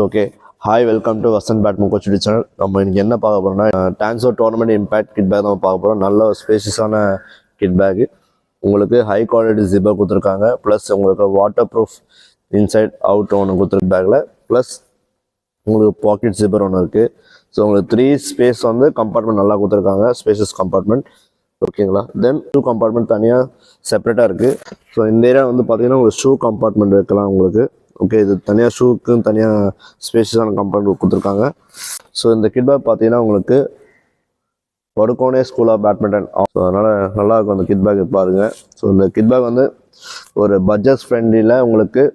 Okay hi welcome to Vasanth பேட்மின் coach channel. நம்ம இன்னைக்கு என்ன பார்க்க போகிறோம்னா டான்ஸோ டோர்னமெண்ட் இம்பேக்ட் கிட் பேக் நம்ம பார்க்க போகிறோம். நல்ல ஸ்பேஷியஸான கிட் பேக்கு. உங்களுக்கு ஹை குவாலிட்டி ஜிப்பர் கொடுத்துருக்காங்க. ப்ளஸ் உங்களுக்கு வாட்டர் ப்ரூஃப் இன்சைட் அவுட் ஒன்று கொடுத்துருக்கு பேக்கில். ப்ளஸ் உங்களுக்கு பாக்கெட் ஜிப்பர் ஒன்று இருக்குது. ஸோ உங்களுக்கு 3 ஸ்பேஸ் வந்து கம்பார்ட்மெண்ட் நல்லா கொடுத்துருக்காங்க, ஸ்பேஷியஸ் கம்பார்ட்மெண்ட். ஓகேங்களா. தென் 2 கம்பார்ட்மெண்ட் தனியாக செப்பரேட்டாக இருக்குது. ஸோ இந்த ஏரியா வந்து பார்த்தீங்கன்னா ஒரு ஷூ கம்பார்ட்மெண்ட் வைக்கலாம் உங்களுக்கு. ஓகே, இது தனியாக ஷூக்குன்னு தனியாக ஸ்பேஷியஸான கம்பார்ட்மெண்ட் கொடுத்துருக்காங்க. ஸோ இந்த கிட் பேக் பார்த்தீங்கன்னா உங்களுக்கு வடுகோனே ஸ்கூல் ஆஃப் பேட்மிண்டன். ஸோ அதனால் நல்லாயிருக்கும் அந்த கிட் பேக் பாருங்கள். ஸோ இந்த கிட் பேக் வந்து ஒரு பட்ஜெட் ஃப்ரெண்ட்லியில் உங்களுக்கு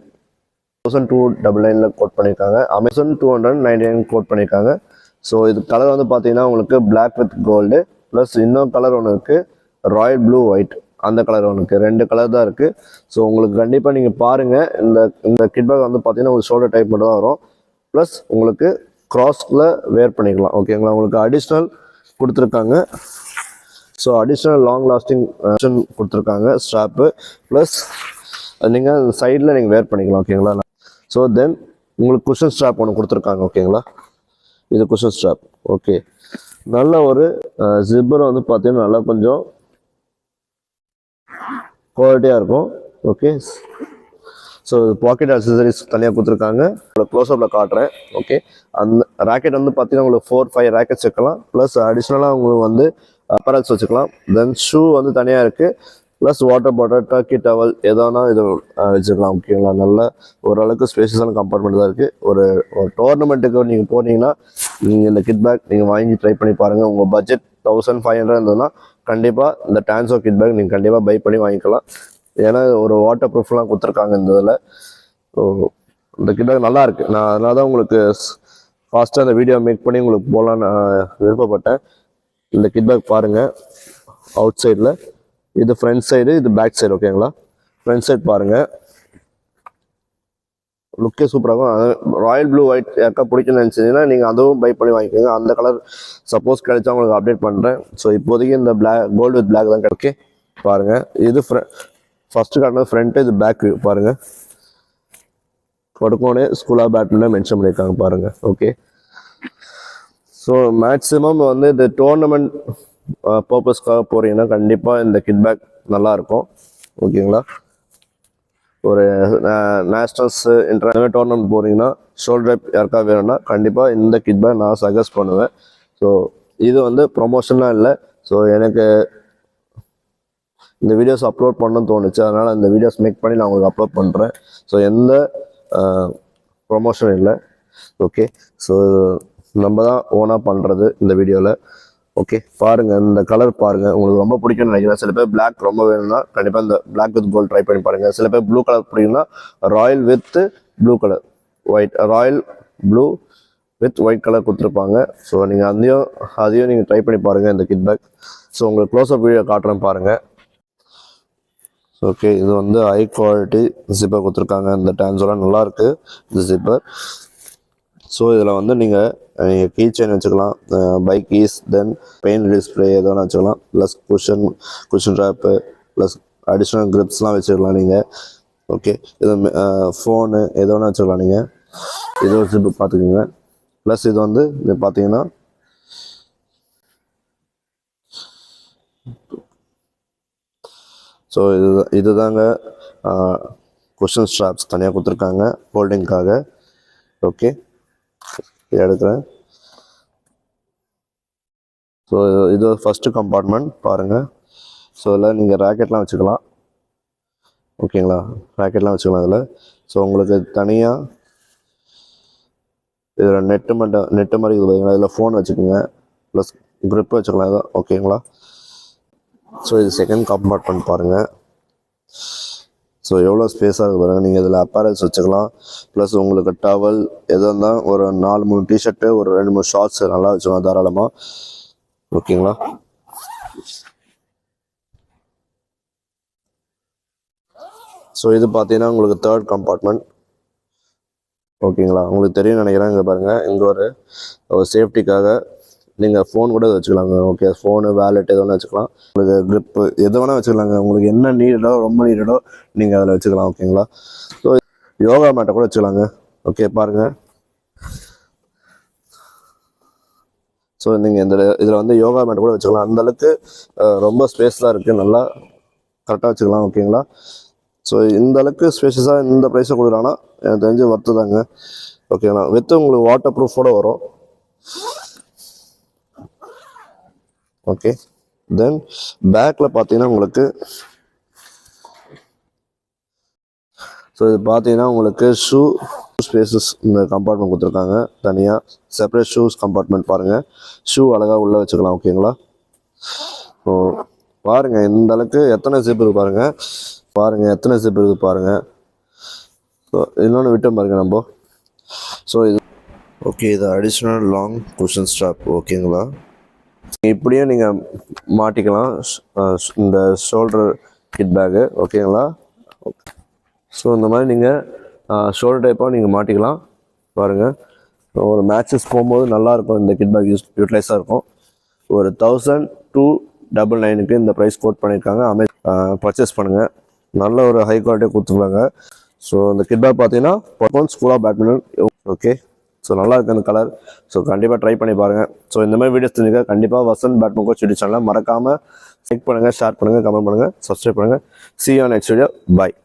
1299 கோட் பண்ணியிருக்காங்க. Amazon 299 கோட் பண்ணியிருக்காங்க. ஸோ இது கலர் வந்து பார்த்தீங்கன்னா உங்களுக்கு பிளாக் வித் கோல்டு ப்ளஸ் இன்னொரு கலர் ஒன்று இருக்குது, ராயல் ப்ளூ ஒயிட். அந்த கலர் ஒன்று இருக்குது, 2 கலர் தான் இருக்குது. ஸோ உங்களுக்கு கண்டிப்பாக நீங்கள் பாருங்கள். இந்த கிட் பேக் வந்து பார்த்தீங்கன்னா ஒரு ஷோல்டர் டைப் மட்டும் தான் வரும். ப்ளஸ் உங்களுக்கு க்ராஸில் வேர் பண்ணிக்கலாம். ஓகேங்களா. உங்களுக்கு அடிஷ்னல் கொடுத்துருக்காங்க. ஸோ அடிஷ்னல் லாங் லாஸ்டிங் கொடுத்துருக்காங்க ஸ்ட்ராப்பு. ப்ளஸ் நீங்கள் சைடில் நீங்கள் வேர் பண்ணிக்கலாம். ஓகேங்களா. ஸோ தென் உங்களுக்கு குஷன் ஸ்ட்ராப் ஒன்று கொடுத்துருக்காங்க. ஓகேங்களா. இது குஷன் ஸ்ட்ராப். ஓகே, நல்ல ஒரு ஜிப்பர் வந்து பார்த்தீங்கன்னா நல்லா கொஞ்சம் குவாலிட்டியாக இருக்கும். ஓகே, ஸோ பாக்கெட் அக்சசரிஸ் தனியாக கொடுத்துருக்காங்க. உங்களுக்கு க்ளோஸ்அப்பில் காட்டுறேன். ஓகே, அந்த ராக்கெட் வந்து பார்த்தீங்கன்னா உங்களுக்கு 4-5 ராக்கெட்ஸ் வைக்கலாம். ப்ளஸ் அடிஷ்னலாக உங்களுக்கு வந்து அப்பரல்ஸ் வச்சுக்கலாம். தென் ஷூ வந்து தனியாக இருக்குது. Plus water bottle, turkey towel எதோனா இது வச்சுக்கலாம். ஓகேங்களா. நல்ல ஓரளவுக்கு ஸ்பேஷியஸான கம்பார்ட்மெண்ட் தான் இருக்குது. ஒரு டோர்னமெண்ட்டுக்கு நீங்கள் போனீங்கன்னா நீங்கள் இந்த கிட் பேக் நீங்கள் வாங்கி ட்ரை பண்ணி பாருங்கள். உங்கள் பட்ஜெட் 1500 இருந்ததுன்னா கண்டிப்பாக இந்த டான்ஸோ கிட் பேக் நீங்கள் கண்டிப்பாக பை பண்ணி வாங்கிக்கலாம். ஏன்னா ஒரு வாட்டர் ப்ரூஃப்லாம் கொடுத்துருக்காங்க இந்த இதில். ஸோ இந்த கிட் பேக் நல்லாயிருக்கு. நான் அதனால தான் உங்களுக்கு ஃபாஸ்ட்டாக அந்த வீடியோ மேக் பண்ணி உங்களுக்கு போகலான்னு விருப்பப்பட்டேன். இந்த கிட் பேக் பாருங்கள். அவுட் சைடில் இது ஃப்ரண்ட் சைடு, இது பேக் சைடு. ஓகேங்களா. ஃப்ரண்ட் சைடு பாருங்கள், லுக்கே சூப்பராக இருக்கும். ராயல் ப்ளூ ஒயிட் யாருக்கா பிடிக்குன்னு நினச்சிங்கன்னா நீங்கள் அதுவும் பை பண்ணி வாங்கிக்கோங்க. அந்த கலர் சப்போஸ் கிடைச்சா உங்களுக்கு அப்டேட் பண்ணுறேன். ஸோ இப்போதைக்கு இந்த கோல்டு வித் பிளாக் தான் கிடைக்கும். பாருங்கள், இது ஃபஸ்ட்டு காட்டினது ஃப்ரண்ட்டு, இது பேக் வியூ பாருங்கள். வடுகோனே ஸ்கூல் ஆஃப் பேட்மிண்டன் மென்ஷன் பண்ணியிருக்காங்க பாருங்கள். ஓகே, ஸோ மேக்ஸிமம் வந்து இந்த டோர்னமெண்ட் பர்பஸ்க்காக போகிறீங்கன்னா கண்டிப்பாக இந்த கிட் பேக் நல்லாயிருக்கும். ஓகேங்களா. ஒரு நேஷ்னல்ஸ் இன்டர்நேஷனல் டோர்னமெண்ட் போகிறீங்கன்னா ஷோல்டர் யாருக்கா வேணும்னா கண்டிப்பாக இந்த கிட் பேக் நான் சஜஸ்ட் பண்ணுவேன். ஸோ இது வந்து ப்ரொமோஷன்லாம் இல்லை. ஸோ எனக்கு இந்த வீடியோஸ் அப்லோட் பண்ணணும்னு தோணுச்சு, அதனால் இந்த வீடியோஸ் மேக் பண்ணி நான் உங்களுக்கு அப்லோட் பண்ணுறேன். ஸோ எந்த ப்ரொமோஷன் இல்லை. ஓகே, ஸோ நம்ம தான் ஓனாக பண்ணுறது இந்த வீடியோவில். ஓகே, பாருங்கள் இந்த கலர் பாருங்கள், உங்களுக்கு ரொம்ப பிடிக்கும்னு நினைக்கிறேன். சில பேர் பிளாக் ரொம்ப வேணும்னா கண்டிப்பாக இந்த பிளாக் வித் கோல்டு ட்ரை பண்ணி பாருங்கள். சில பேர் ப்ளூ கலர் பிடிக்கும்னா Royal with blue colour white, Royal blue with white colour கொடுத்துருப்பாங்க. ஸோ நீங்கள் அதையும் நீங்கள் ட்ரை பண்ணி பாருங்கள் இந்த கிட் பேக். ஸோ உங்களுக்கு க்ளோஸ்அப் வீடியோ காட்டுறேன் பாருங்கள். ஓகே, இது வந்து ஹை குவாலிட்டி ஜிப்பர் கொடுத்துருக்காங்க. இந்த டான்ஸோலாம் நல்லாயிருக்கு இந்த ஜிப்பர். ஸோ இதில் வந்து நீங்கள் கீ செயின் வச்சுக்கலாம், பைக் கீஸ், தென் பெயின் டிஸ்பிளே எது வேணால் வச்சுக்கலாம். Plus cushion drop plus additional கிரிப்ஸ்லாம் வச்சுக்கலாம் நீங்கள். ஓகே, இது ஃபோனு எது வேணால் வச்சுக்கலாம் நீங்கள். இது ஒரு ஜிப்பு பார்த்துக்கோங்க. ப்ளஸ் இது வந்து இது பார்த்தீங்கன்னா ஸோ இதுதாங்க குஷன் ஸ்ட்ராப்ஸ் தனியாக கொடுத்துருக்காங்க ஹோல்டிங்காக. ஓகே, எடுக்கிறேன். ஸோ இது ஃபஸ்ட்டு கம்பார்ட்மெண்ட் பாருங்கள். ஸோ இதில் நீங்கள் ராக்கெட்லாம் வச்சுக்கலாம். ஓகேங்களா, ராக்கெட்லாம் வச்சுக்கலாம் இதில். ஸோ உங்களுக்கு தனியாக இதில் நெட்டு மாதிரி இது பார்த்தீங்களா, இதில் ஃபோன் வச்சுக்கோங்க, ப்ளஸ் க்ரிப் வச்சுக்கலாம் இதான். ஓகேங்களா. ஸோ இது செகண்ட் கம்பார்ட்மெண்ட் பாருங்கள். ஸோ எவ்வளோ ஸ்பேஸாக இருக்குது பாருங்கள். நீங்கள் இதில் அப்பேரல்ஸ் வச்சுக்கலாம். ப்ளஸ் உங்களுக்கு டவல் எது இருந்தால் ஒரு 4-3 டிஷர்ட்டு, ஒரு 2-3 ஷார்ட்ஸ் நல்லா வச்சுக்கலாம் தாராளமாக. ஓகேங்களா. ஸோ இது பார்த்தீங்கன்னா உங்களுக்கு தேர்ட் கம்பார்ட்மெண்ட். ஓகேங்களா, உங்களுக்கு தெரியும் நினைக்கிறேன். இங்கே பாருங்கள், இங்கே ஒரு சேஃப்டிக்காக நீங்கள் ஃபோன் கூட வச்சுக்கலாங்க. ஓகே, ஃபோனு, வேலெட் எது வேணால் வச்சுக்கலாம். உங்களுக்கு க்ரிப்பு எது வேணால் வச்சுக்கலாங்க. உங்களுக்கு என்ன நீடோ, ரொம்ப நீடோ நீங்கள் அதில் வச்சுக்கலாம். ஓகேங்களா. ஸோ யோகா மேட்டை கூட வச்சுக்கலாங்க. ஓகே, பாருங்கள் ஸோ நீங்கள் இதில் வந்து யோகா மேட் கூட வச்சுக்கலாம். அந்தளவுக்கு ரொம்ப ஸ்பேஸ்லாம் இருக்குது, நல்லா கரெக்டாக வச்சுக்கலாம். ஓகேங்களா? ஸோ இந்த அளவுக்கு ஸ்பேஷஸாக இந்த ப்ரைஸை கொடுக்குறாங்கன்னா எனக்கு தெரிஞ்சு ஒர்த்து தாங்க. ஓகேங்களா? வித் உங்களுக்கு வாட்டர் ப்ரூஃபோட வரும். ஓகே, தென் பேக்கில் பார்த்தீங்கன்னா உங்களுக்கு இது பார்த்தீங்கன்னா உங்களுக்கு ஷூ ஸ்பேசஸ் இந்த கம்பார்ட்மெண்ட் கொடுத்துருக்காங்க. தனியாக செப்பரேட் ஷூஸ் கம்பார்ட்மெண்ட் பாருங்கள். ஷூ அழகாக உள்ளே வச்சுக்கலாம். ஓகேங்களா? ஸோ பாருங்கள் இந்த அளவுக்கு எத்தனை ஜிப் இருக்குது பாருங்கள் எத்தனை ஜிப் இருக்குது பாருங்கள். ஸோ இன்னொன்று விட்டு பாருங்கள் நம்ம. ஸோ இது ஓகே, இது அடிஷ்னல் லாங் குஷன் ஸ்ட்ராப். ஓகேங்களா? இப்படியும் நீங்கள் மாட்டிக்கலாம் இந்த ஷோல்டர் கிட் பேக்கு. ஓகேங்களா? ஸோ இந்த மாதிரி நீங்கள் ஷோல்டர் டைப்பாக நீங்கள் மாட்டிக்கலாம். பாருங்கள், ஒரு மேட்சஸ் போகும்போது நல்லாயிருக்கும். இந்த கிட் பேக் யூட்டிலைஸாக இருக்கும். ஒரு 1299 இந்த ப்ரைஸ் கோட் பண்ணியிருக்காங்க. பர்ச்சேஸ் பண்ணுங்கள், நல்ல ஒரு ஹை குவாலிட்டியாக கொடுத்துருக்காங்க. ஸோ இந்த கிட் பேக் பார்த்தீங்கன்னா school of badminton. Okay, so நல்லா இருக்குது அந்த கலர். ஸோ கண்டிப்பாக ட்ரை பண்ணி பாருங்கள். ஸோ இந்த மாதிரி வீடியோஸ் தெரிஞ்சுக்க கண்டிப்பாக வசந்த் பேட்மிண்டன் கோச் யூடியூப் சேனலை மறக்காமல் லைக் பண்ணுங்கள், ஷேர் பண்ணுங்கள், கமெண்ட் பண்ணுங்கள், சப்ஸ்கிரைப் பண்ணுங்கள். See you on next video. Bye.